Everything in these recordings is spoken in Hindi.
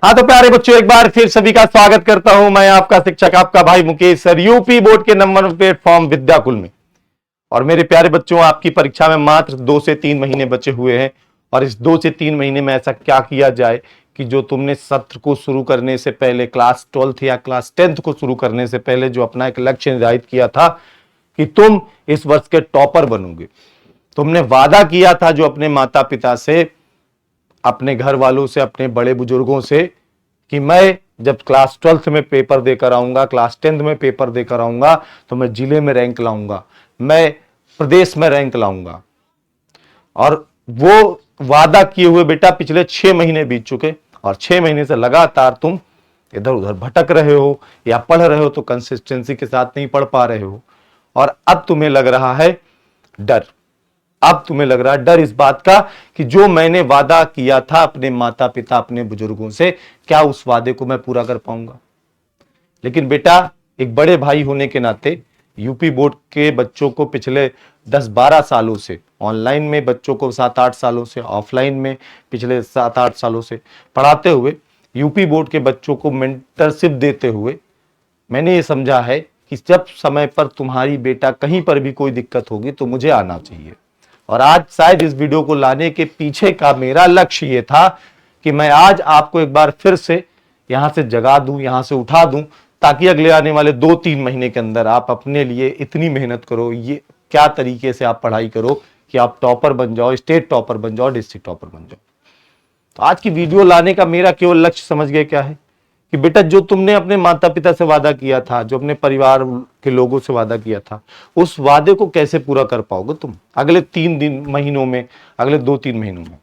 हाँ तो प्यारे बच्चों, एक बार फिर सभी का स्वागत करता हूं मैं, आपका शिक्षक, आपका भाई मुकेश सर, यूपी बोर्ड के नंबर प्लेटफॉर्म विद्याकुल में। और मेरे प्यारे बच्चों, आपकी परीक्षा में मात्र 2 से 3 महीने बचे हुए हैं। और इस 2 से 3 महीने में ऐसा क्या किया जाए कि जो तुमने सत्र को शुरू करने से पहले, क्लास 12th या क्लास 10th को शुरू करने से पहले जो अपना एक लक्ष्य निर्धारित किया था कि तुम इस वर्ष के टॉपर बनोगे, तुमने वादा किया था जो अपने माता पिता से, अपने घर वालों से, अपने बड़े बुजुर्गों से, कि मैं जब क्लास 12th में पेपर देकर आऊंगा, क्लास 10th में पेपर देकर आऊंगा, तो मैं जिले में रैंक लाऊंगा, मैं प्रदेश में रैंक लाऊंगा। और वो वादा किए हुए बेटा पिछले 6 महीने बीत चुके, और 6 महीने से लगातार तुम इधर उधर भटक रहे हो, या पढ़ रहे हो तो कंसिस्टेंसी के साथ नहीं पढ़ पा रहे हो। और अब तुम्हें लग रहा है डर, अब तुम्हें लग रहा है डर इस बात का कि जो मैंने वादा किया था अपने माता पिता, अपने बुजुर्गों से, क्या उस वादे को मैं पूरा कर पाऊंगा। लेकिन बेटा, एक बड़े भाई होने के नाते यूपी बोर्ड के बच्चों को पिछले 10-12 सालों से, ऑनलाइन में बच्चों को 7-8 सालों से, ऑफलाइन में पिछले 7-8 सालों से पढ़ाते हुए, यूपी बोर्ड के बच्चों को मेंटरशिप देते हुए, मैंने ये समझा है कि जब समय पर तुम्हारी बेटा कहीं पर भी कोई दिक्कत होगी तो मुझे आना चाहिए। और आज शायद इस वीडियो को लाने के पीछे का मेरा लक्ष्य ये था कि मैं आज आपको एक बार फिर से यहां से जगा दूं, यहां से उठा दूं, ताकि अगले आने वाले 2-3 महीने के अंदर आप अपने लिए इतनी मेहनत करो, ये क्या तरीके से आप पढ़ाई करो कि आप टॉपर बन जाओ, स्टेट टॉपर बन जाओ, डिस्ट्रिक्ट टॉपर बन जाओ। तो आज की वीडियो लाने का मेरा केवल लक्ष्य समझ गए क्या है कि बेटा, जो तुमने अपने माता पिता से वादा किया था, जो अपने परिवार के लोगों से वादा किया था, उस वादे को कैसे पूरा कर पाओगे तुम अगले 3 महीनों में, अगले 2-3 महीनों में।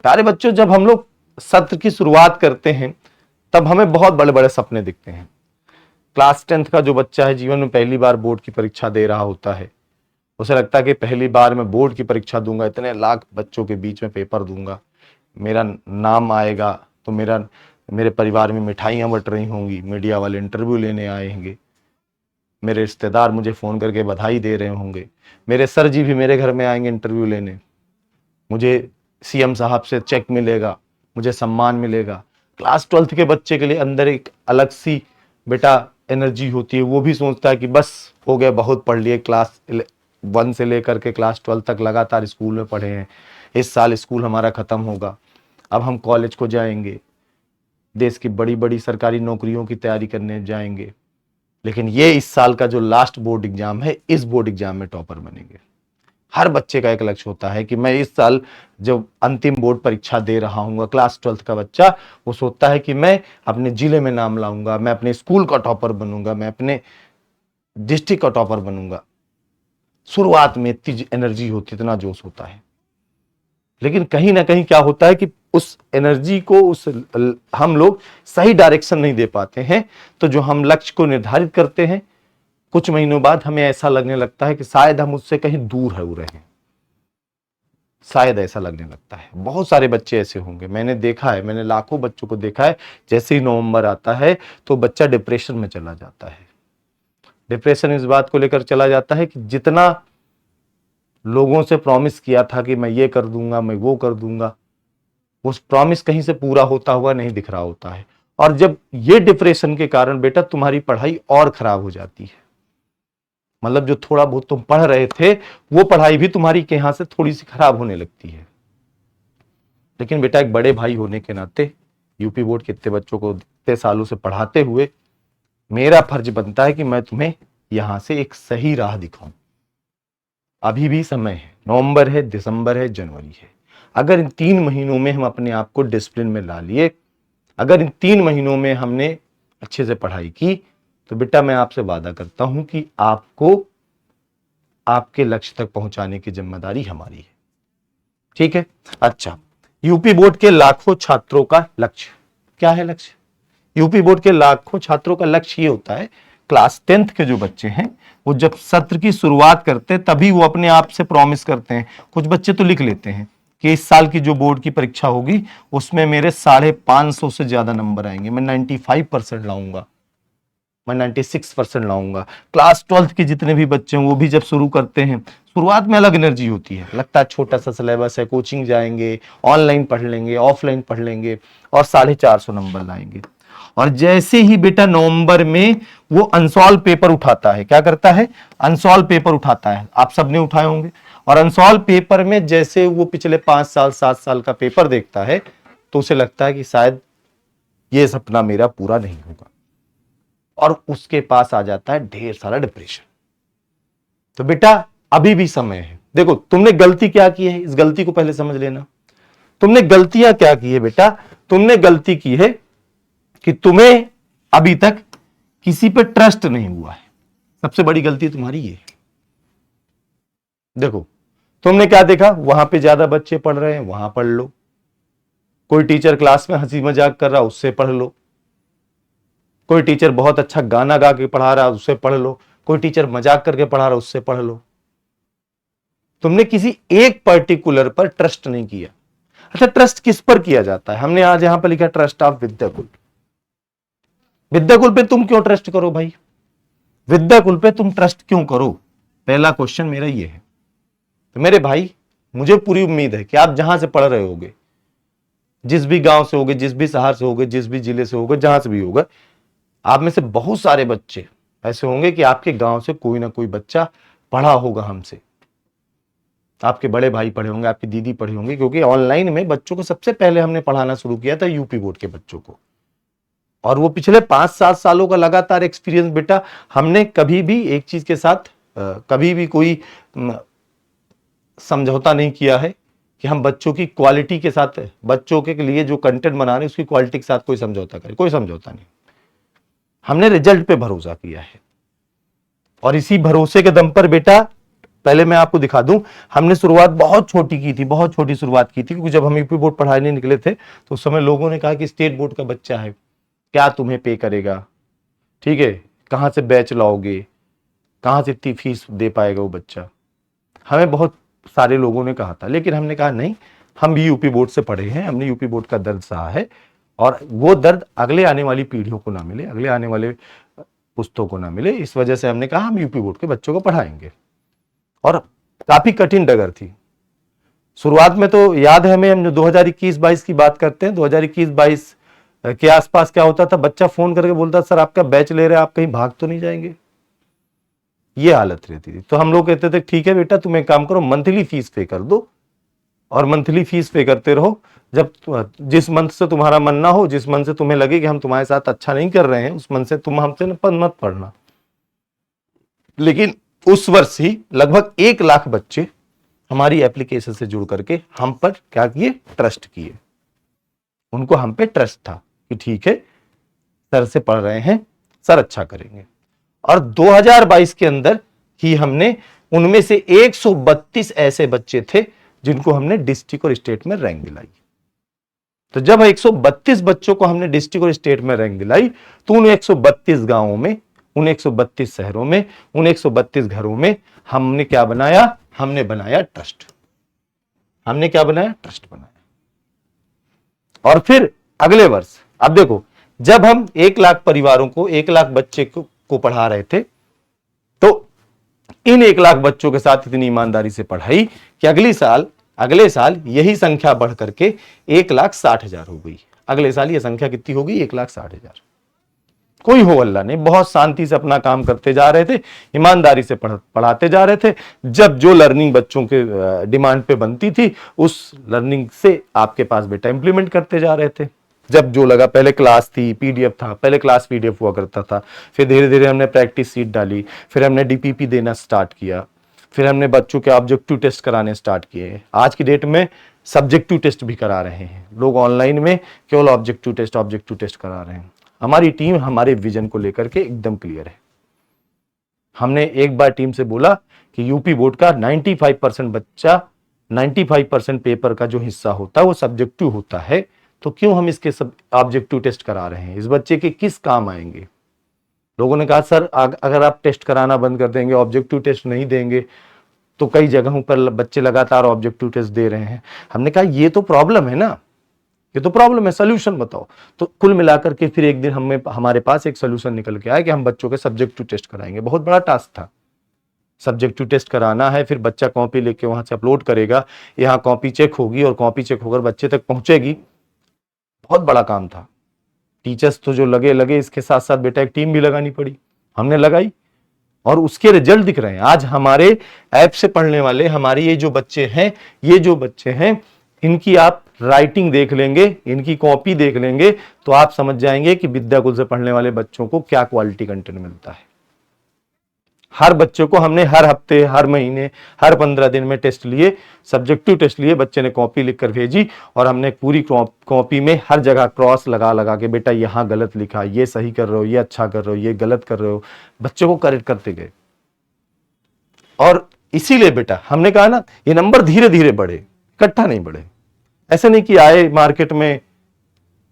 प्यारे बच्चों, जब हम लोग सत्र की शुरुआत करते हैं तब हमें बहुत बड़े बड़े सपने दिखते हैं। क्लास 10th का जो बच्चा है, जीवन में पहली बार बोर्ड की परीक्षा दे रहा होता है, उसे लगता है कि पहली बार मैं बोर्ड की परीक्षा दूंगा, इतने लाख बच्चों के बीच में पेपर दूंगा, मेरा नाम आएगा, तो मेरे परिवार में मिठाइयाँ बट रही होंगी, मीडिया वाले इंटरव्यू लेने आए होंगे, मेरे रिश्तेदार मुझे फ़ोन करके बधाई दे रहे होंगे, मेरे सर जी भी मेरे घर में आएंगे इंटरव्यू लेने, मुझे सीएम साहब से चेक मिलेगा, मुझे सम्मान मिलेगा। क्लास 12th के बच्चे के लिए अंदर एक अलग सी बेटा एनर्जी होती है, वो भी सोचता है कि बस हो गया, बहुत पढ़ लिए, क्लास 1 से लेकर के क्लास 12 तक लगातार स्कूल में पढ़े हैं, इस साल स्कूल हमारा ख़त्म होगा, अब हम कॉलेज को जाएंगे, देश की बड़ी बड़ी सरकारी नौकरियों की तैयारी करने जाएंगे। लेकिन ये इस साल का जो लास्ट बोर्ड एग्जाम है, इस बोर्ड एग्जाम में टॉपर बनेंगे। हर बच्चे का एक लक्ष्य होता है कि मैं इस साल जब अंतिम बोर्ड परीक्षा दे रहा हूँ, क्लास 12th का बच्चा वो सोचता है कि मैं अपने जिले में नाम लाऊंगा, मैं अपने स्कूल का टॉपर बनूंगा, मैं अपने डिस्ट्रिक्ट का टॉपर बनूंगा। शुरुआत में इतनी एनर्जी होती, इतना जोश होता है, लेकिन कहीं ना कहीं क्या होता है कि उस एनर्जी को हम लोग सही डायरेक्शन नहीं दे पाते हैं। तो जो हम लक्ष्य को निर्धारित करते हैं, कुछ महीनों बाद हमें ऐसा लगने लगता है कि शायद हम उससे कहीं दूर हो रहे हैं, शायद ऐसा लगने लगता है। बहुत सारे बच्चे ऐसे होंगे, मैंने देखा है, मैंने लाखों बच्चों को देखा है, जैसे ही नवंबर आता है तो बच्चा डिप्रेशन में चला जाता है। डिप्रेशन इस बात को लेकर चला जाता है कि जितना लोगों से प्रॉमिस किया था कि मैं ये कर दूंगा, मैं वो कर दूंगा, उस प्रॉमिस कहीं से पूरा होता हुआ नहीं दिख रहा होता है। और जब ये डिप्रेशन के कारण बेटा तुम्हारी पढ़ाई और खराब हो जाती है, मतलब जो थोड़ा बहुत तुम पढ़ रहे थे वो पढ़ाई भी तुम्हारी के यहां से थोड़ी सी खराब होने लगती है। लेकिन बेटा, एक बड़े भाई होने के नाते यूपी बोर्ड के इतने बच्चों को इतने सालों से पढ़ाते हुए मेरा फर्ज बनता है कि मैं तुम्हें यहां से एक सही राह दिखाऊं। अभी भी समय है, नवंबर है, दिसंबर है, जनवरी है। अगर इन 3 महीनों में हम अपने आप को डिसिप्लिन में ला लिए, अगर इन 3 महीनों में हमने अच्छे से पढ़ाई की, तो बेटा मैं आपसे वादा करता हूं कि आपको आपके लक्ष्य तक पहुंचाने की जिम्मेदारी हमारी है। ठीक है? अच्छा, यूपी बोर्ड के लाखों छात्रों का लक्ष्य क्या है? लक्ष्य यूपी बोर्ड के लाखों छात्रों का लक्ष्य ये होता है, क्लास 10th के जो बच्चे हैं वो जब सत्र की शुरुआत करते हैं तभी वो अपने आप से प्रॉमिस करते हैं। कुछ बच्चे तो लिख लेते हैं कि इस साल की जो बोर्ड की परीक्षा होगी उसमें मेरे 550 से ज्यादा नंबर आएंगे, मैं 95% लाऊंगा। मैं 96% लाऊंगा। क्लास 12th के जितने भी बच्चे हैं वो भी जब शुरू करते हैं, शुरुआत में अलग एनर्जी होती है, लगता है छोटा सा सिलेबस है, कोचिंग जाएंगे, ऑनलाइन पढ़ लेंगे, ऑफलाइन पढ़ लेंगे और 450 नंबर लाएंगे। और जैसे ही बेटा नवंबर में वो अनसॉल्व पेपर उठाता है, क्या करता है, अनसॉल्व पेपर उठाता है, आप सबने उठाए होंगे। और अनसॉल्व पेपर में जैसे वो पिछले 5 साल 7 साल का पेपर देखता है तो उसे लगता है कि शायद ये सपना मेरा पूरा नहीं होगा, और उसके पास आ जाता है ढेर सारा डिप्रेशन। तो बेटा अभी भी समय है। देखो तुमने गलती क्या की है, इस गलती को पहले समझ लेना। तुमने गलतियां क्या की है बेटा, तुमने गलती की है कि तुम्हें अभी तक किसी पे ट्रस्ट नहीं हुआ है। सबसे बड़ी गलती तुम्हारी ये है। देखो तुमने क्या देखा, वहां पे ज्यादा बच्चे पढ़ रहे हैं, वहां पढ़ लो। कोई टीचर क्लास में हंसी मजाक कर रहा, उससे पढ़ लो। कोई टीचर बहुत अच्छा गाना गा के पढ़ा रहा, उससे पढ़ लो। कोई टीचर मजाक करके पढ़ा रहा, उससे पढ़ लो। तुमने किसी एक पर्टिकुलर पर ट्रस्ट नहीं किया। अच्छा, ट्रस्ट किस पर किया जाता है? हमने आज यहां पर लिखा ट्रस्ट ऑफ विद्याकुल। विद्याकुल पे तुम क्यों ट्रस्ट करो भाई? विद्याकुल पे तुम ट्रस्ट क्यों करो? पहला क्वेश्चन मेरा ये है। तो मेरे भाई, मुझे पूरी उम्मीद है कि आप जहां से पढ़ रहे होगे, जिस भी गांव से होगे, जिस भी शहर से होगे, जिस भी जिले से होगे, जहां से भी होगा, आप में से बहुत सारे बच्चे ऐसे होंगे कि आपके गांव से कोई ना कोई बच्चा पढ़ा होगा हमसे। आपके बड़े भाई पढ़े होंगे, आपकी दीदी पढ़े होंगे, क्योंकि ऑनलाइन में बच्चों को सबसे पहले हमने पढ़ाना शुरू किया था यूपी बोर्ड के बच्चों को। और वो पिछले 5-7 सालों का लगातार एक्सपीरियंस बेटा, हमने कभी भी एक चीज के साथ कभी भी कोई समझौता नहीं किया है कि हम बच्चों की क्वालिटी के साथ, बच्चों के लिए जो कंटेंट बना रहे हैं उसकी क्वालिटी के साथ कोई समझौता करें। कोई समझौता नहीं। हमने रिजल्ट पे भरोसा किया है, और इसी भरोसे के दम पर बेटा, पहले मैं आपको दिखा दूं, हमने शुरुआत बहुत छोटी की थी, बहुत छोटी शुरुआत की थी। क्योंकि जब हम यूपी बोर्ड पढ़ाने निकले थे तो उस समय लोगों ने कहा कि स्टेट बोर्ड का बच्चा है, क्या तुम्हें पे करेगा, ठीक है, कहां से बैच लाओगे, कहां से इतनी फीस दे पाएगा वो बच्चा। हमें बहुत सारे लोगों ने कहा था, लेकिन हमने कहा नहीं, हम भी यूपी बोर्ड से पढ़े हैं, हमने यूपी बोर्ड का दर्द सहा है, और वो दर्द अगले आने वाली पीढ़ियों को ना मिले, अगले आने वाले पुस्तकों को ना मिले, इस वजह से हमने कहा हम यूपी बोर्ड के बच्चों को पढ़ाएंगे। और काफी कठिन डगर थी शुरुआत में। तो याद है हमें, हम 2021-22 की बात करते हैं, 2021-22 के आसपास क्या होता था, बच्चा फोन करके बोलता सर आपका बैच ले रहे हैं, आप कहीं भाग तो नहीं जाएंगे, ये हालत रहती थी। तो हम लोग कहते थे ठीक है बेटा, तुम एक काम करो, मंथली फीस पे कर दो, और मंथली फीस पे करते रहो। जब जिस मंथ से तुम्हारा मन ना हो, जिस मन से तुम्हें लगे कि हम तुम्हारे साथ अच्छा नहीं कर रहे हैं, उस मन से तुम हमसे मत पढ़ना। लेकिन उस वर्ष ही लगभग 1 लाख बच्चे हमारी एप्लीकेशन से जुड़ करके हम पर क्या किए, ट्रस्ट किए। उनको हम पे ट्रस्ट था कि ठीक है सर से पढ़ रहे हैं, सर अच्छा करेंगे। और 2022 के अंदर ही हमने उनमें से 132 ऐसे बच्चे थे जिनको हमने डिस्ट्रिक्ट और स्टेट में रैंक दिलाई। तो जब 132 बच्चों को हमने डिस्ट्रिक्ट और स्टेट में रैंक दिलाई, तो उन 132 गांवों में, उन 132 शहरों में, उन 132 घरों में हमने क्या बनाया, हमने बनाया ट्रस्ट। हमने क्या बनाया, ट्रस्ट बनाया। और फिर अगले वर्ष, अब देखो, जब हम 1 लाख परिवारों को, 1 लाख बच्चे को पढ़ा रहे थे, तो इन 1 लाख बच्चों के साथ इतनी ईमानदारी से पढ़ाई कि अगले साल यही संख्या बढ़ करके 1,60,000 हो गई। अगले साल यह संख्या कितनी हो गई, 1,60,000। कोई हो हल्ला नहीं, बहुत शांति से अपना काम करते जा रहे थे, ईमानदारी से पढ़ाते जा रहे थे। जब जो लर्निंग बच्चों के डिमांड पे बनती थी, उस लर्निंग से आपके पास बेटा इंप्लीमेंट करते जा रहे थे। जब जो लगा, पहले क्लास थी, पीडीएफ था, पहले क्लास पीडीएफ हुआ करता था, फिर धीरे धीरे हमने प्रैक्टिस सीट डाली, फिर हमने डीपीपी देना स्टार्ट किया, फिर हमने बच्चों के ऑब्जेक्टिव टेस्ट कराने स्टार्ट किए। आज की डेट में सब्जेक्टिव टेस्ट भी करा रहे हैं लोग, ऑनलाइन में केवल ऑब्जेक्टिव टेस्ट करा रहे हैं। हमारी टीम हमारे विजन को लेकर के एकदम क्लियर है। हमने एक बार टीम से बोला कि यूपी बोर्ड का 95% बच्चा, 95% पेपर का जो हिस्सा होता है वो सब्जेक्टिव होता है, तो क्यों हम इसके सब ऑब्जेक्टिव टेस्ट करा रहे हैं, इस बच्चे के किस काम आएंगे। लोगों ने कहा सर अगर आप टेस्ट कराना बंद कर देंगे, ऑब्जेक्टिव टेस्ट नहीं देंगे, तो कई जगहों पर बच्चे लगातार ऑब्जेक्टिव टेस्ट दे रहे हैं। हमने कहा ये तो प्रॉब्लम है ना, ये तो प्रॉब्लम है, सोल्यूशन बताओ। तो कुल मिलाकर के फिर एक दिन हमारे पास एक सोल्यूशन निकल के आया कि हम बच्चों के सब्जेक्टिव टेस्ट कराएंगे। बहुत बड़ा टास्क था, सब्जेक्टिव टेस्ट कराना है, फिर बच्चा कॉपी लेके वहां से अपलोड करेगा, यहाँ कॉपी चेक होगी और कॉपी चेक होकर बच्चे तक पहुंचेगी। बहुत बड़ा काम था। टीचर्स तो जो लगे, इसके साथ साथ बेटा एक टीम भी लगानी पड़ी, हमने लगाई और उसके रिजल्ट दिख रहे हैं। आज हमारे ऐप से पढ़ने वाले हमारे ये जो बच्चे हैं, इनकी आप राइटिंग देख लेंगे, इनकी कॉपी देख लेंगे तो आप समझ जाएंगे कि विद्याकुल से पढ़ने वाले बच्चों को क्या क्वालिटी कंटेंट मिलता है। हर बच्चे को हमने हर हफ्ते, हर महीने, हर 15 दिन में टेस्ट लिए, सब्जेक्टिव टेस्ट लिए, बच्चे ने कॉपी लिखकर भेजी और हमने पूरी कॉपी में हर जगह क्रॉस लगा के बेटा यहाँ गलत लिखा, ये सही कर रहे हो, ये अच्छा कर रहे हो, ये गलत कर रहे हो, बच्चों को करेक्ट करते गए। और इसीलिए बेटा हमने कहा ना, ये नंबर धीरे धीरे बढ़े, इकट्ठा नहीं बढ़े। ऐसे नहीं कि आए मार्केट में,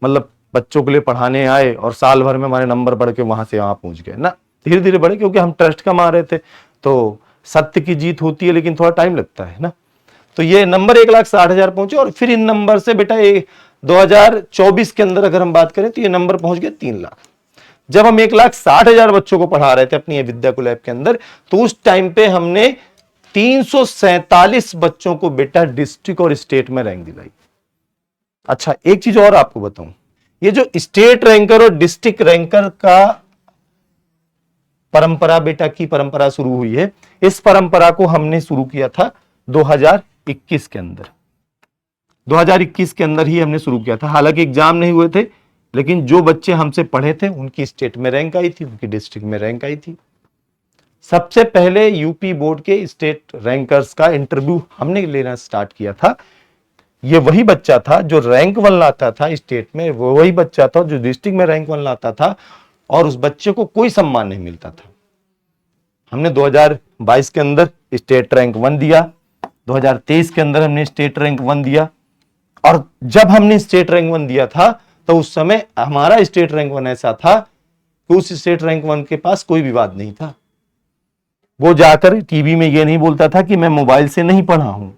मतलब बच्चों के लिए पढ़ाने आए और साल भर में हमारे नंबर बढ़ के वहां से वहां पहुंच गए ना, धीरे धीरे बढ़े, क्योंकि हम ट्रस्ट कमा रहे थे। तो सत्य की जीत होती है लेकिन थोड़ा टाइम लगता है ना। तो ये नंबर 1,60,000 पहुंचे और फिर इन नंबर से बेटा 2024 के अंदर अगर हम बात करें तो ये नंबर पहुंच गया 3 लाख। जब हम 1,60,000 बच्चों को पढ़ा रहे थे अपनी विद्याकुल ऐप के अंदर, तो उस टाइम पे हमने 347 बच्चों को बेटा डिस्ट्रिक्ट और स्टेट में रैंक दिलाई। अच्छा, एक चीज और आपको बताऊं, ये जो स्टेट रैंकर और डिस्ट्रिक्ट रैंकर का परंपरा बेटा की परंपरा शुरू हुई है, इस परंपरा को हमने शुरू किया था 2021 के अंदर। 2021 के अंदर ही हमने शुरू किया था। हालांकि एग्जाम नहीं हुए थे, लेकिन जो बच्चे हमसे पढ़े थे उनकी स्टेट में रैंक आई थी, उनकी डिस्ट्रिक्ट में रैंक आई थी। सबसे पहले यूपी बोर्ड के स्टेट रैंकर्स का इंटरव्यू हमने लेना स्टार्ट किया था। ये वही बच्चा था जो रैंक 1 लाता था स्टेट में, वही बच्चा था जो डिस्ट्रिक्ट में रैंक 1 लाता था, और उस बच्चे को कोई सम्मान नहीं मिलता था। हमने 2022 के अंदर स्टेट रैंक 1 दिया, 2023 के अंदर हमने स्टेट रैंक 1 दिया, और जब हमने स्टेट रैंक 1 दिया था तो उस समय हमारा स्टेट रैंक 1 ऐसा था कि उस स्टेट रैंक 1 के पास कोई विवाद नहीं था। वो जाकर टीवी में ये नहीं बोलता था कि मैं मोबाइल से नहीं पढ़ा हूं,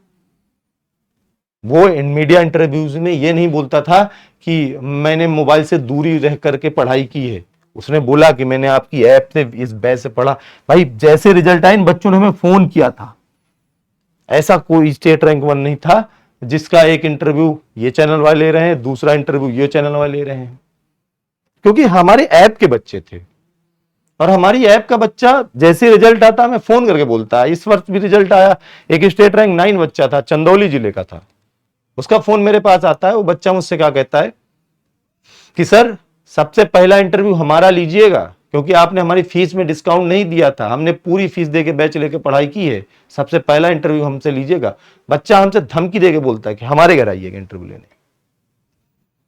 वो इन मीडिया इंटरव्यूज में ये नहीं बोलता था कि मैंने मोबाइल से दूरी रह करके पढ़ाई की है। उसने बोला कि मैंने आपकी ऐप से, इस बैच से पढ़ा। भाई जैसे रिजल्ट आए, इन बच्चों ने हमें फोन किया था। ऐसा कोई स्टेट रैंक 1 नहीं था जिसका एक इंटरव्यू ये चैनल वाले ले रहे हैं, दूसरा इंटरव्यू ये चैनल वाले ले रहे हैं, क्योंकि हमारे ऐप के बच्चे थे। और हमारी ऐप का बच्चा जैसे रिजल्ट आता हमें फोन करके बोलता है। इस वर्ष भी रिजल्ट आया, एक स्टेट रैंक 9 बच्चा था, चंदौली जिले का था, उसका फोन मेरे पास आता है। वो बच्चा मुझसे क्या कहता है कि सर सबसे पहला इंटरव्यू हमारा लीजिएगा, क्योंकि आपने हमारी फीस में डिस्काउंट नहीं दिया था, हमने पूरी फीस देके बैच लेके पढ़ाई की है, सबसे पहला इंटरव्यू हमसे लीजिएगा। बच्चा हमसे धमकी देके बोलता है कि हमारे घर आइएगा इंटरव्यू लेने,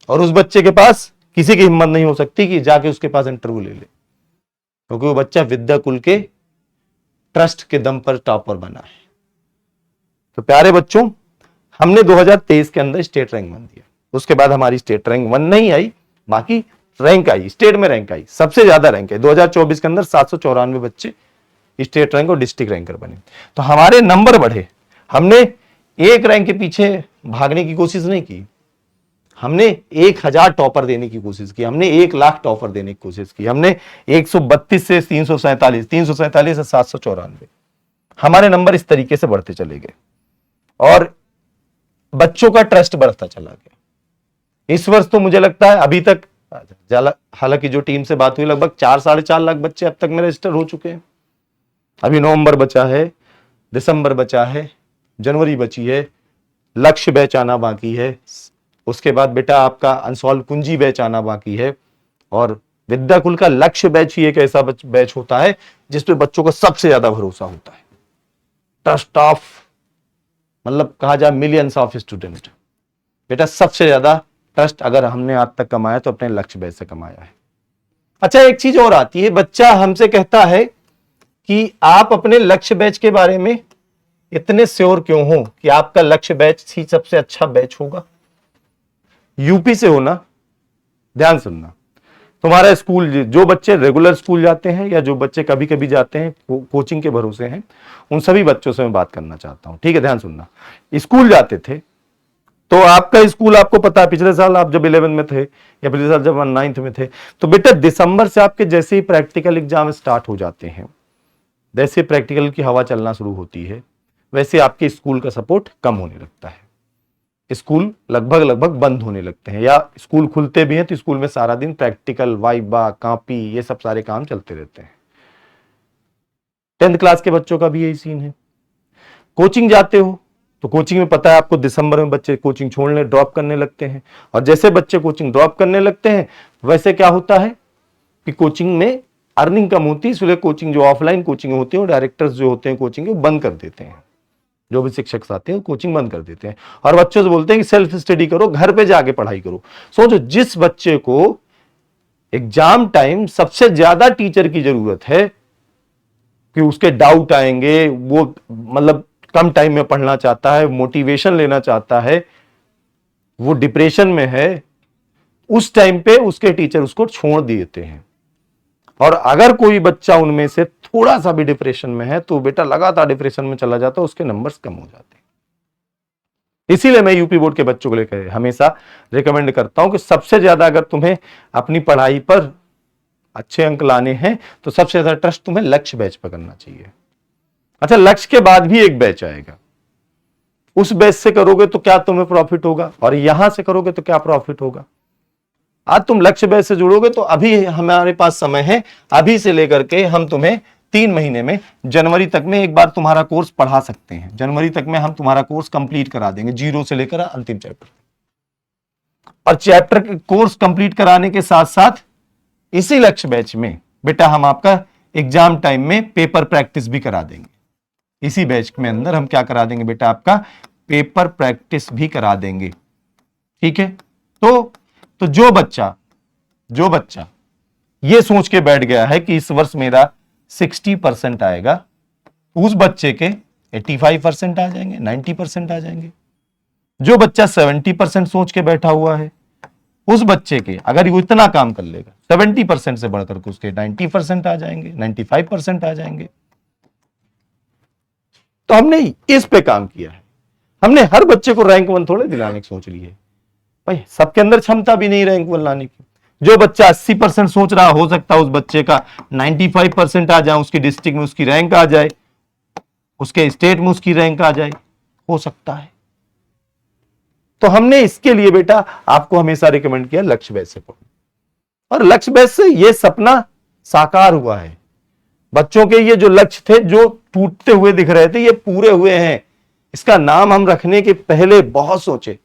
और उस बच्चे के पास किसी की हिम्मत नहीं हो सकती कि जाके उसके पास इंटरव्यू ले ले, क्योंकि वो बच्चा विद्याकुल के ट्रस्ट के दम पर टॉपर बना है। तो प्यारे बच्चों, हमने 2023 के अंदर स्टेट रैंक 1 दिया। उसके बाद हमारी स्टेट रैंक 1 नहीं आई, बाकी रैंक आई, स्टेट में रैंक आई, सबसे ज्यादा रैंक है। 2024 के अंदर 794 बच्चे स्टेट रैंक और डिस्ट्रिक्ट रैंकर बने। तो हमारे नंबर बढ़े। हमने एक रैंक के पीछे भागने की कोशिश नहीं की, हमने 1000 टॉपर देने की कोशिश की, हमने 1 लाख टॉपर देने की कोशिश की, हमने 132 से 347, 347 से 794, हमारे नंबर इस तरीके से बढ़ते चले गए और बच्चों का ट्रस्ट बढ़ता चला गया। इस वर्ष तो मुझे लगता है अभी तक, हालांकि जो टीम से बात हुई, लगभग 4-4.5 लाख बच्चे अब तक में रजिस्टर हो चुके हैं। अभी नवंबर बचा है, दिसंबर बचा है, जनवरी बची है, लक्ष्य बैच आना बाकी है, उसके बाद बेटा आपका अनसॉल्व कुंजी बैच आना बाकी है। और विद्याकुल का लक्ष्य बैच ही एक ऐसा बैच होता है जिसपे बच्चों को सबसे ज्यादा भरोसा होता है। ट्रस्ट ऑफ, मतलब कहा जाए मिलियंस ऑफ स्टूडेंट। बेटा सबसे ज्यादा ट्रस्ट अगर हमने आज तक कमाया तो अपने लक्ष्य बैच से कमाया है। अच्छा, एक चीज और आती है, बच्चा हमसे कहता है कि आप अपने लक्ष्य बैच के बारे में इतने श्योर क्यों हो कि आपका लक्ष्य बैच ही सबसे अच्छा बैच होगा। यूपी से हो ना, ध्यान सुनना, तुम्हारा स्कूल, जो बच्चे रेगुलर स्कूल जाते हैं या जो बच्चे कभी कभी जाते हैं कोचिंग के भरोसे हैं, उन सभी बच्चों से मैं बात करना चाहता हूं। ठीक है, ध्यान सुनना। स्कूल जाते थे, तो आपका स्कूल, आपको पता है पिछले साल आप जब 11 में थे या पिछले साल जब 9th में थे, तो बेटा दिसंबर से आपके जैसे ही प्रैक्टिकल एग्जाम स्टार्ट हो जाते हैं, जैसे प्रैक्टिकल की हवा चलना शुरू होती है, वैसे आपके स्कूल का सपोर्ट कम होने लगता है। स्कूल लगभग बंद होने लगते हैं, या स्कूल खुलते भी हैं तो स्कूल में सारा दिन प्रैक्टिकल, वाइवा, कॉपी, ये सब सारे काम चलते रहते हैं। 10th क्लास के बच्चों का भी यही सीन है। कोचिंग जाते हो तो कोचिंग में पता है आपको दिसंबर में बच्चे कोचिंग छोड़ने, ड्रॉप करने लगते हैं, और जैसे बच्चे कोचिंग ड्रॉप करने लगते हैं वैसे क्या होता है कि कोचिंग में अर्निंग कम होती है, इसलिए कोचिंग जो ऑफलाइन कोचिंग होती है, डायरेक्टर्स जो होते हैं कोचिंग के, बंद कर देते हैं। जो भी शिक्षक आते हैं कोचिंग बंद कर देते हैं और बच्चों से बोलते हैं कि सेल्फ स्टडी करो, घर पे जाके पढ़ाई करो। सोचो, जिस बच्चे को एग्जाम टाइम सबसे ज्यादा टीचर की जरूरत है कि उसके डाउट आएंगे, वो मतलब कम टाइम में पढ़ना चाहता है, मोटिवेशन लेना चाहता है, वो डिप्रेशन में है, उस टाइम पे उसके टीचर उसको छोड़ देते हैं। और अगर कोई बच्चा उनमें से थोड़ा सा भी डिप्रेशन में है तो बेटा लगातार डिप्रेशन में चला जाता है, उसके नंबर्स कम हो जाते हैं। इसीलिए मैं यूपी बोर्ड के बच्चों को लेकर हमेशा रिकमेंड करता हूं कि सबसे ज्यादा अगर तुम्हें अपनी पढ़ाई पर अच्छे अंक लाने हैं तो सबसे ज्यादा ट्रस्ट तुम्हें लक्ष्य बैच पर करना चाहिए। अच्छा, लक्ष्य के बाद भी एक बैच आएगा, उस बैच से करोगे तो क्या तुम्हें प्रॉफिट होगा, और यहां से करोगे तो क्या प्रॉफिट होगा। आज तुम लक्ष्य बैच से जुड़ोगे तो अभी हमारे पास समय है, अभी से लेकर के हम तुम्हें 3 महीने में, जनवरी तक में एक बार तुम्हारा कोर्स पढ़ा सकते हैं। जनवरी तक में हम तुम्हारा कोर्स कंप्लीट करा देंगे, 0 से लेकर अंतिम चैप्टर। और चैप्टर कोर्स कंप्लीट कराने के साथ साथ इसी लक्ष्य बैच में बेटा हम आपका एग्जाम टाइम में पेपर प्रैक्टिस भी करा देंगे। इसी बैच में अंदर हम क्या करा देंगे बेटा, आपका पेपर प्रैक्टिस भी करा देंगे। ठीक है, तो जो बच्चा ये सोच के बैठ गया है कि इस वर्ष मेरा 60% आएगा, उस बच्चे के 85% आ जाएंगे, 90% आ जाएंगे। जो बच्चा 70% सोच के बैठा हुआ है, उस बच्चे के अगर वो इतना काम कर लेगा 70% से बढ़कर के उसके 90% आ जाएंगे, 95% आ जाएंगे। तो हमने इस पे काम किया है। हमने हर बच्चे को रैंक 1 थोड़े दिलाने की सोच ली है भाई, सबके अंदर क्षमता भी नहीं रैंक 1 लाने की। जो बच्चा 80% सोच रहा, हो सकता है उस बच्चे का 95% आ जाए, उसकी डिस्ट्रिक्ट में उसकी रैंक आ जाए, उसके स्टेट में उसकी रैंक आ जाए, हो सकता है। तो हमने इसके लिए बेटा आपको हमेशा रिकमेंड किया लक्ष्य बैच से पढ़ो, और लक्ष्य बैच से ये सपना साकार हुआ है। बच्चों के ये जो लक्ष्य थे, जो टूटते हुए दिख रहे थे, ये पूरे हुए हैं। इसका नाम हम रखने के पहले बहुत सोचे,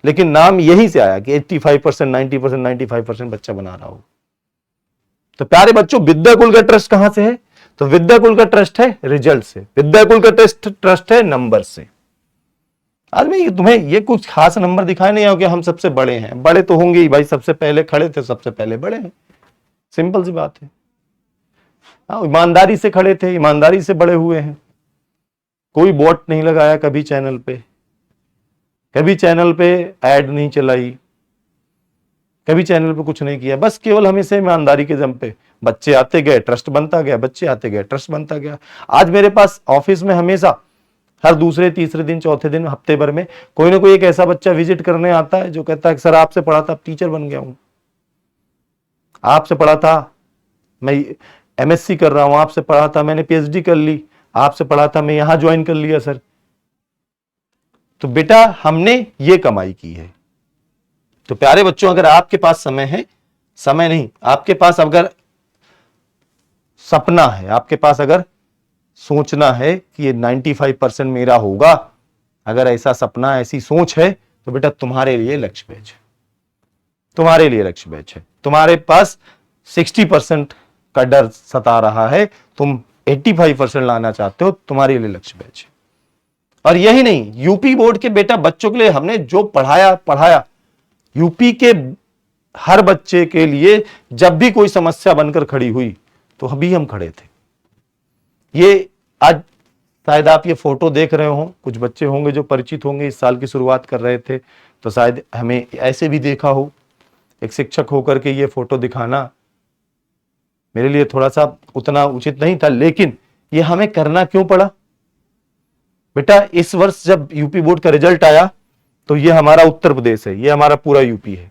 लेकिन नाम यही से आया कि 85%, 90%, 95% बच्चा बना रहा हो। तो प्यारे बच्चों, विद्याकुल का ट्रस्ट कहां से है? तो विद्याकुल का ट्रस्ट है रिजल्ट से, विद्याकुल का ट्रस्ट है नंबर से। आज मैं तुम्हें ये कुछ खास नंबर दिखाए नहीं हो कि हम सबसे बड़े हैं, बड़े तो होंगे ही भाई, सबसे पहले खड़े थे, सबसे पहले बड़े हैं, सिंपल सी बात है। ईमानदारी से खड़े थे, ईमानदारी से बड़े हुए हैं। कोई वोट नहीं लगाया कभी चैनल पे, कभी चैनल पे ऐड नहीं चलाई, कभी चैनल पे कुछ नहीं किया, बस केवल हमेशा ईमानदारी के दम पे बच्चे आते गए, ट्रस्ट बनता गया, बच्चे आते गए, ट्रस्ट बनता गया। आज मेरे पास ऑफिस में हमेशा हर दूसरे तीसरे दिन चौथे दिन हफ्ते भर में कोई ना कोई एक ऐसा बच्चा विजिट करने आता है जो कहता है सर आपसे पढ़ा था, अब टीचर बन गया हूं, आपसे पढ़ा था मैं एमएससी कर रहा हूं, आपसे पढ़ा था मैंने पीएचडी कर ली, आपसे पढ़ा था मैं यहां ज्वाइन कर लिया सर। तो बेटा हमने ये कमाई की है। तो प्यारे बच्चों, अगर आपके पास समय है, समय नहीं, आपके पास अगर सपना है, आपके पास अगर सोचना है कि ये 95% मेरा होगा, अगर ऐसा सपना, ऐसी सोच है, तो बेटा तुम्हारे लिए लक्ष्य बैच है, तुम्हारे लिए लक्ष्य बैच है। तुम्हारे पास 60% का डर सता रहा है, तुम 85% लाना चाहते हो, तुम्हारे लिए लक्ष्य बैच है। और यही नहीं, यूपी बोर्ड के बेटा बच्चों के लिए हमने जो पढ़ाया, यूपी के हर बच्चे के लिए जब भी कोई समस्या बनकर खड़ी हुई तो अभी हम खड़े थे। ये आज शायद आप ये फोटो देख रहे हो, कुछ बच्चे होंगे जो परिचित होंगे, इस साल की शुरुआत कर रहे थे, तो शायद हमें ऐसे भी देखा हो। एक शिक्षक होकर के ये फोटो दिखाना मेरे लिए थोड़ा सा उतना उचित नहीं था, लेकिन ये हमें करना क्यों पड़ा? बेटा इस वर्ष जब यूपी बोर्ड का रिजल्ट आया तो ये हमारा उत्तर प्रदेश है, ये हमारा पूरा यूपी है।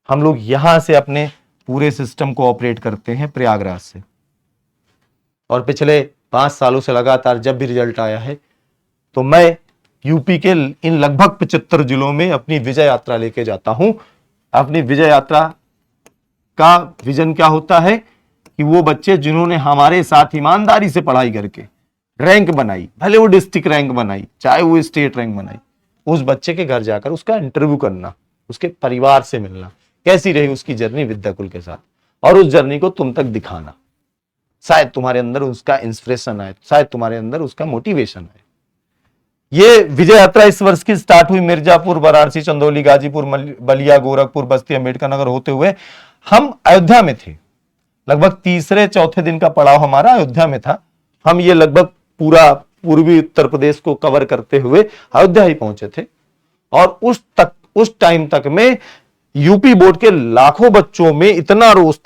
हम लोग यहां से अपने पूरे सिस्टम को ऑपरेट करते हैं प्रयागराज से। और पिछले 5 सालों से लगातार जब भी रिजल्ट आया है तो मैं यूपी के इन लगभग 75 जिलों में अपनी विजय यात्रा लेके जाता हूं। अपनी विजय यात्रा का विजन क्या होता है कि वो बच्चे जिन्होंने हमारे साथ ईमानदारी से पढ़ाई करके रैंक बनाई, भले वो डिस्ट्रिक्ट रैंक बनाई चाहे वो स्टेट रैंक बनाई, उस बच्चे के घर जाकर उसका इंटरव्यू करना, उसके परिवार से मिलना, कैसी रही उसकी जर्नी विद्याकुल के साथ, और उस जर्नी को तुम तक दिखाना। शायद तुम्हारे अंदर उसका इंस्पिरेशन आए, शायद तुम्हारे अंदर उसका मोटिवेशन आए। ये विजय यात्रा इस वर्ष की स्टार्ट हुई मिर्जापुर, वाराणसी, चंदौली, गाजीपुर, बलिया, गोरखपुर, बस्ती, अम्बेडकर नगर होते हुए हम अयोध्या में थे। लगभग तीसरे चौथे दिन का पड़ाव हमारा अयोध्या में था। हम ये लगभग पूरा पूर्वी उत्तर प्रदेश को कवर करते हुए अयोध्या ही पहुंचे थे। और उस टाइम तक में यूपी बोर्ड के लाखों बच्चों में इतना रोष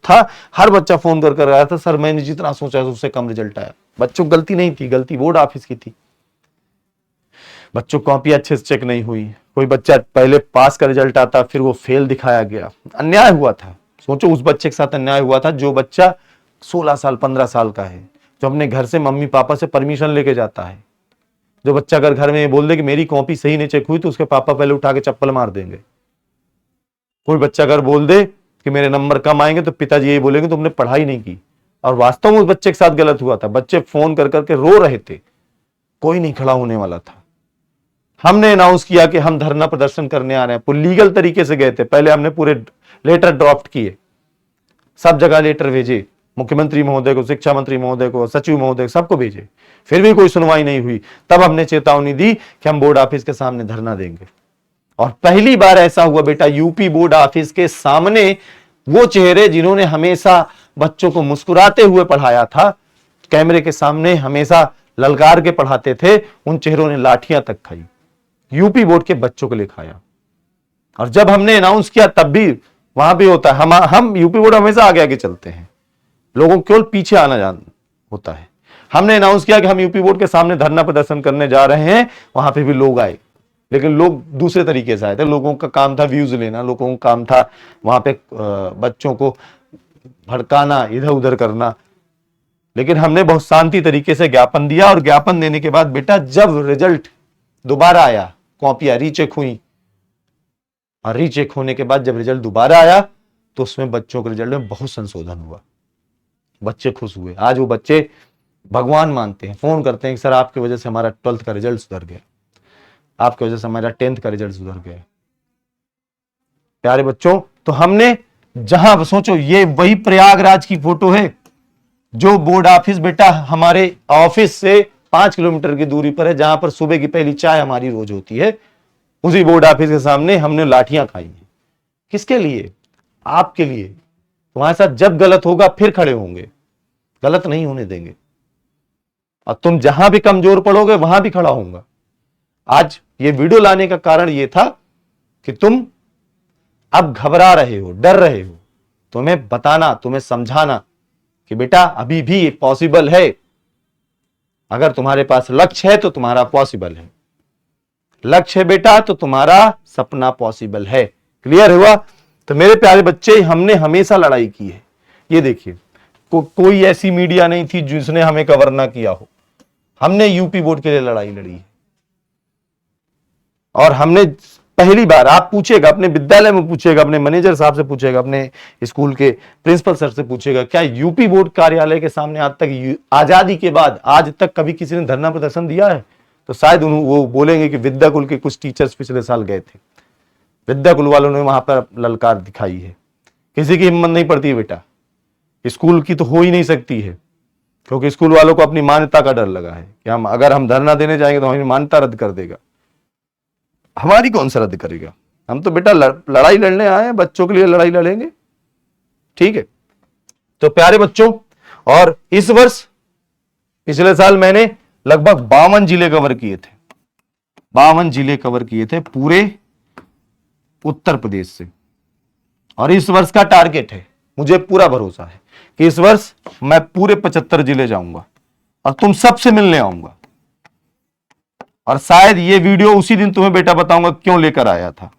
था। हर बच्चा फोन कर आया था, सर मैंने जितना सोचा उससे कम रिजल्ट आया। बच्चों की गलती नहीं थी, गलती बोर्ड ऑफिस की थी। बच्चों कॉपी अच्छे से चेक नहीं हुई, कोई बच्चा पहले पास का रिजल्ट आता फिर वो फेल दिखाया गया। अन्याय हुआ था। सोचो उस बच्चे के साथ अन्याय हुआ था जो बच्चा 16 साल 15 साल का है, जो अपने घर से मम्मी पापा से परमिशन लेके जाता है। जो बच्चा अगर घर में बोल दे कि मेरी कॉपी सही नहीं चेक हुई तो उसके पापा पहले उठा के चप्पल मार देंगे। कोई बच्चा अगर बोल दे कि मेरे नंबर कम आएंगे तो पिताजी यही बोलेंगे तुमने पढ़ाई नहीं की। और वास्तव में उस बच्चे के साथ गलत हुआ था। बच्चे फोन कर करके रो रहे थे, कोई नहीं खड़ा होने वाला था। हमने अनाउंस किया कि हम धरना प्रदर्शन करने आ रहे हैं। पूरे लीगल तरीके से गए थे। पहले हमने पूरे लेटर ड्राफ्ट किए, सब जगह लेटर भेजे, मुख्यमंत्री महोदय को, शिक्षा मंत्री महोदय को, सचिव महोदय को, सबको भेजे। फिर भी कोई सुनवाई नहीं हुई। तब हमने चेतावनी दी कि हम बोर्ड ऑफिस के सामने धरना देंगे। और पहली बार ऐसा हुआ बेटा, यूपी बोर्ड ऑफिस के सामने वो चेहरे जिन्होंने हमेशा बच्चों को मुस्कुराते हुए पढ़ाया था, कैमरे के सामने हमेशा ललकार के पढ़ाते थे, उन चेहरों ने लाठियां तक खाई। यूपी बोर्ड के बच्चों को लिखाया। और जब हमने अनाउंस किया तब भी वहां भी होता है, हम यूपी बोर्ड हमेशा आगे आगे चलते हैं, लोगों को केवल पीछे आना जान होता है। हमने अनाउंस किया कि हम यूपी बोर्ड के सामने धरना प्रदर्शन करने जा रहे हैं। वहां पे भी लोग आए, लेकिन लोग दूसरे तरीके से आए थे। लोगों का काम था व्यूज लेना, लोगों का काम था वहां पे बच्चों को भड़काना, इधर उधर करना। लेकिन हमने बहुत शांति तरीके से ज्ञापन दिया। और ज्ञापन देने के बाद बेटा जब रिजल्ट दोबारा आया, कॉपियां रीचेक हुई, और रीचेक होने के बाद जब रिजल्ट दोबारा आया तो उसमें बच्चों के रिजल्ट में बहुत संशोधन हुआ। बच्चे खुश हुए। आज वो बच्चे भगवान मानते हैं, फोन करते हैं कि सर आपकी वजह से हमारा 12th का रिजल्ट सुधर गया, आपकी वजह से हमारा 10th का रिजल्ट सुधर गया। प्यारे बच्चों, तो हमने जहां सोचो, ये वही प्रयागराज की फोटो है जो बोर्ड ऑफिस बेटा हमारे ऑफिस से 5 किलोमीटर की दूरी पर है, जहां पर सुबह की पहली चाय हमारी रोज होती है। उसी बोर्ड ऑफिस के सामने हमने लाठियां खाई हैं। किसके लिए? आपके लिए। तुम्हारे साथ जब गलत होगा फिर खड़े होंगे, गलत नहीं होने देंगे। और तुम जहां भी कमजोर पड़ोगे वहां भी खड़ा होऊंगा। आज ये वीडियो लाने का कारण ये था कि तुम अब घबरा रहे हो, डर रहे हो, तुम्हें बताना, तुम्हें समझाना कि बेटा अभी भी ये पॉसिबल है। अगर तुम्हारे पास लक्ष्य है तो तुम्हारा पॉसिबल है। लक्ष्य है बेटा तो तुम्हारा सपना पॉसिबल है। क्लियर हुआ? तो मेरे प्यारे बच्चे, हमने हमेशा लड़ाई की है। ये देखिए, कोई ऐसी मीडिया नहीं थी जिसने हमें कवर ना किया हो। हमने यूपी बोर्ड के लिए लड़ाई लड़ी है। और हमने पहली बार, आप पूछेगा अपने विद्यालय में, पूछेगा अपने मैनेजर साहब से, पूछेगा अपने स्कूल के प्रिंसिपल सर से, पूछेगा क्या यूपी बोर्ड कार्यालय के सामने आज तक, आजादी के बाद आज तक कभी किसी ने धरना प्रदर्शन दिया है? तो शायद वो बोलेंगे कि विद्याकुल के कुछ टीचर्स पिछले साल गए थे, विद्याकुल वालों ने वहां पर ललकार दिखाई है। किसी की हिम्मत नहीं पड़ती बेटा, स्कूल की तो हो ही नहीं सकती है, क्योंकि स्कूल वालों को अपनी मान्यता का डर लगा है कि अगर हम धरना देने जाएंगे तो हमारी मान्यता रद्द कर देगा। हमारी कौन सा रद्द करेगा? हम तो बेटा लड़ाई लड़ने आए हैं, बच्चों के लिए लड़ाई लड़ेंगे। ठीक है? तो प्यारे बच्चों, और इस वर्ष, पिछले साल मैंने लगभग 52 जिले कवर किए थे। 52 जिले कवर किए थे पूरे उत्तर प्रदेश से। और इस वर्ष का टारगेट है, मुझे पूरा भरोसा है कि इस वर्ष मैं पूरे 75 जिले जाऊंगा और तुम सबसे मिलने आऊंगा। और शायद ये वीडियो उसी दिन तुम्हें बेटा बताऊंगा क्यों लेकर आया था।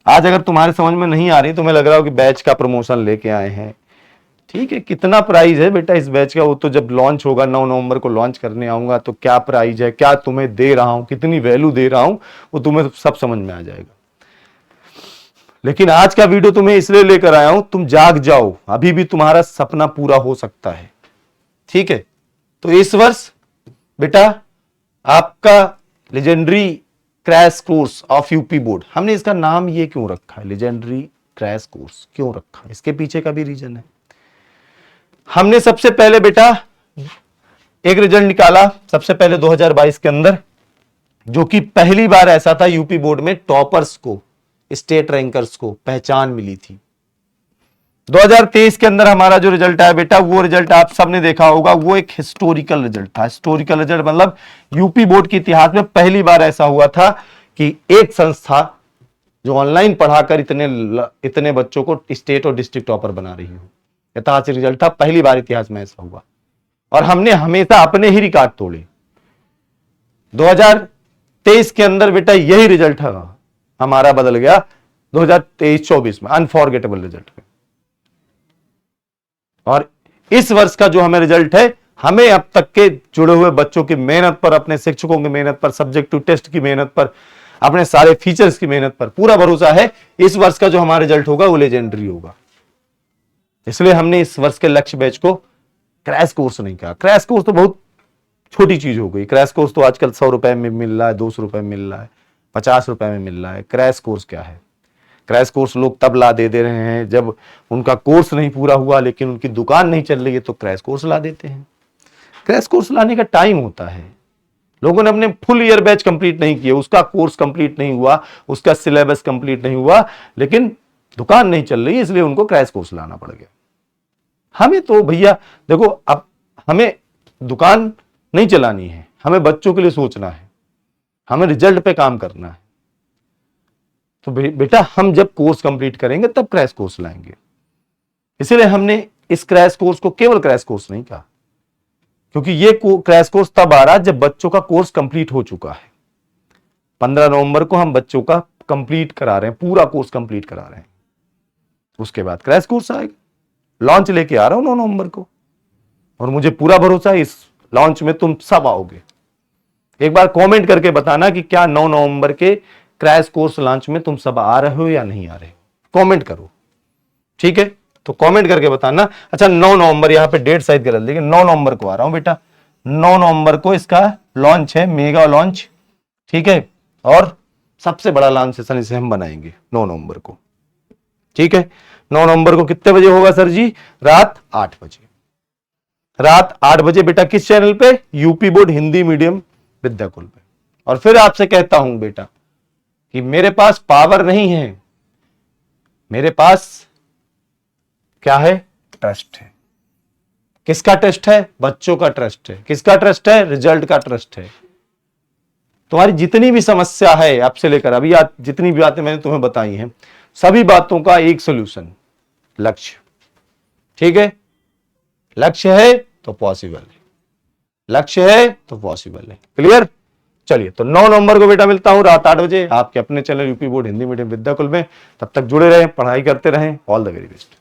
आज अगर तुम्हारे समझ में नहीं आ रही, तुम्हें लग रहा हो कि बैच का प्रमोशन लेके आए हैं, ठीक है, कितना प्राइस है बेटा इस बैच का, वो तो जब लॉन्च होगा 9 नवंबर को लॉन्च करने आऊंगा तो क्या प्राइस है, क्या तुम्हें दे रहा हूं, कितनी वैल्यू दे रहा हूं, वो तुम्हें सब समझ में आ जाएगा। लेकिन आज का वीडियो तुम्हें इसलिए लेकर आया हूं, तुम जाग जाओ, अभी भी तुम्हारा सपना पूरा हो सकता है। ठीक है, तो इस वर्ष बेटा आपका legendary crash course of UP board, हमने इसका नाम ये क्यों रखा है, लेजेंडरी क्रैश कोर्स क्यों रखा है, इसके पीछे का भी रीजन है। हमने सबसे पहले बेटा एक रिजल्ट निकाला, सबसे पहले 2022 के अंदर, जो कि पहली बार ऐसा था यूपी बोर्ड में टॉपर्स को, स्टेट रैंकर्स को पहचान मिली थी। 2023 के अंदर हमारा जो रिजल्ट आया बेटा, वो रिजल्ट आप सबने देखा होगा, वो एक हिस्टोरिकल रिजल्ट था। हिस्टोरिकल रिजल्ट मतलब यूपी बोर्ड के इतिहास में पहली बार ऐसा हुआ था कि एक संस्था जो ऑनलाइन पढ़ाकर इतने बच्चों को स्टेट और डिस्ट्रिक्ट टॉपर बना रही हो, ऐतिहासिक रिजल्ट था, पहली बार इतिहास में ऐसा हुआ। और हमने हमेशा अपने ही रिकॉर्ड तोड़े। 2023 के अंदर बेटा यही रिजल्ट हमारा बदल गया 2023-24 में, अनफॉरगेटेबल रिजल्ट में। और इस वर्ष का जो हमें रिजल्ट है, हमें अब तक के जुड़े हुए बच्चों की मेहनत पर, अपने शिक्षकों की मेहनत पर, सब्जेक्टिव टेस्ट की मेहनत पर, अपने सारे फीचर्स की मेहनत पर पूरा भरोसा है, इस वर्ष का जो हमारा रिजल्ट होगा वो लेजेंडरी होगा। इसलिए हमने इस वर्ष के लक्ष्य बैच को क्रैश कोर्स नहीं कहा। क्रैश कोर्स तो बहुत छोटी चीज हो गई। क्रैश कोर्स तो आजकल 100 रुपए में मिल रहा है, 200 रुपए में मिल रहा है, 50 रुपए में मिल रहा है। क्रैश कोर्स क्या है? क्रैश कोर्स लोग तब ला दे रहे हैं जब उनका कोर्स नहीं पूरा हुआ, लेकिन उनकी दुकान नहीं चल रही है, तो क्रैश कोर्स ला देते हैं। क्रैश कोर्स लाने का टाइम होता है। लोगों ने अपने फुल ईयर बैच कंप्लीट नहीं किए, उसका कोर्स कंप्लीट नहीं हुआ, उसका सिलेबस कंप्लीट नहीं हुआ, लेकिन दुकान नहीं चल रही, इसलिए उनको क्रैश कोर्स लाना पड़ गया। हमें तो भैया देखो, अब हमें दुकान नहीं चलानी है, हमें बच्चों के लिए सोचना है, हमें रिजल्ट पे काम करना है। तो बेटा हम जब कोर्स कंप्लीट करेंगे तब क्रैश कोर्स लाएंगे। इसलिए हमने इस क्रैश कोर्स को केवल क्रैश कोर्स नहीं कहा, क्योंकि ये क्रैश कोर्स तब आ रहा जब बच्चों का कोर्स कंप्लीट हो चुका है। 15 नवंबर को हम बच्चों का कंप्लीट करा रहे हैं, पूरा कोर्स कंप्लीट करा रहे हैं। उसके बाद क्रैश कोर्स आएगा। लॉन्च लेके आ रहा हूं 9 नवंबर को, और मुझे पूरा भरोसा है इस लॉन्च में तुम सब आओगे। एक बार कमेंट करके बताना कि क्या 9 नवंबर के क्रैश कोर्स लॉन्च में तुम सब आ रहे हो या नहीं आ रहे हो, कमेंट करो। ठीक है, तो कमेंट करके बताना। अच्छा 9 नवंबर, यहां पे डेट शायद गलत, लेकिन 9 नवंबर को आ रहा हूं बेटा। 9 नवंबर को इसका लॉन्च है, मेगा लॉन्च। ठीक है, और सबसे बड़ा लॉन्च सेशन इसे हम बनाएंगे 9 नवंबर को। ठीक है, 9 नवंबर को कितने बजे होगा सर जी? रात 8 बजे। रात 8 बजे बेटा किस चैनल पे? UP board Hindi medium Vidyakul पे। और फिर आपसे कहता हूं बेटा कि मेरे पास पावर नहीं है, मेरे पास क्या है? ट्रस्ट है। किसका ट्रस्ट है? बच्चों का ट्रस्ट है। किसका ट्रस्ट है? रिजल्ट का ट्रस्ट है। तुम्हारी जितनी भी समस्या है आपसे लेकर अभी जितनी भी बातें मैंने तुम्हें बताई हैं, सभी बातों का एक सोल्यूशन, लक्ष्य। ठीक है, लक्ष्य है तो पॉसिबल है, लक्ष्य है तो पॉसिबल है। क्लियर? चलिए, तो 9 नवंबर को बेटा मिलता हूं रात 8 बजे आपके अपने channel UP board Hindi medium Vidyakul में। तब तक जुड़े रहें, पढ़ाई करते रहें। All the very best.